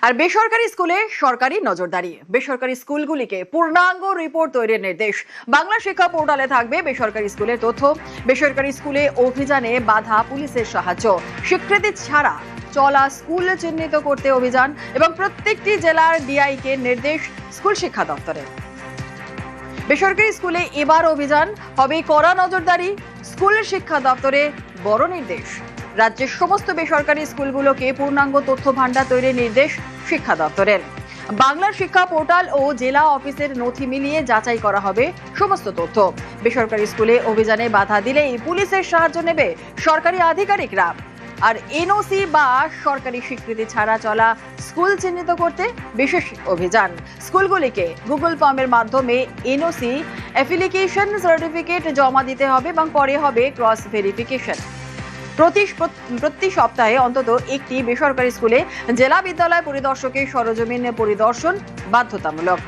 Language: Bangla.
আর বেসরকারি স্কুলে সরকারি নজরদারি, বেসরকারি স্কুলগুলিকে পূর্ণাঙ্গ রিপোর্ট তৈরির নির্দেশ। বাংলা শিক্ষা পোর্টালে থাকবে বেসরকারি স্কুলের তথ্য। বেসরকারি স্কুলে অভিযানে বাধা পুলিশের সাহায্য, স্বীকৃতি ছাড়া চলা স্কুল চিহ্নিত করতে অভিযান এবং প্রত্যেকটি জেলার ডিআইকে নির্দেশ স্কুল শিক্ষা দপ্তরের। বেসরকারি স্কুলে এবার অভিযান হবে কড়া নজরদারি, স্কুল শিক্ষা দপ্তরে বড় নির্দেশ। রাজ্যের সমস্ত বেসরকারি স্কুলগুলোকে পূর্ণাঙ্গ তথ্য ভান্ডার তৈরির নির্দেশ শিক্ষা দপ্তরের। বাংলার শিক্ষা পোর্টাল ও জেলা অফিসের নথি মিলিয়ে যাচাই করা হবে সমস্ত তথ্য। বেসরকারি স্কুলে অভিযানে বাধা দিলেই পুলিশের সাহায্য নেবে সরকারি আধিকারিকরা। আর এনওসি বা সরকারি স্বীকৃতি ছাড়া চলা স্কুল চিহ্নিত করতে বিশেষ অভিযান। স্কুলগুলিকে গুগল ফর্মের মাধ্যমে এনওসি অ্যাপ্লিকেশন সার্টিফিকেট জমা দিতে হবে এবং পরে হবে ক্রস ভেরিফিকেশন। প্রতি সপ্তাহে অন্তত একটি বেসরকারি স্কুলে জেলা বিদ্যালয় পরিদর্শকের সরজমিন পরিদর্শন বাধ্যতামূলক।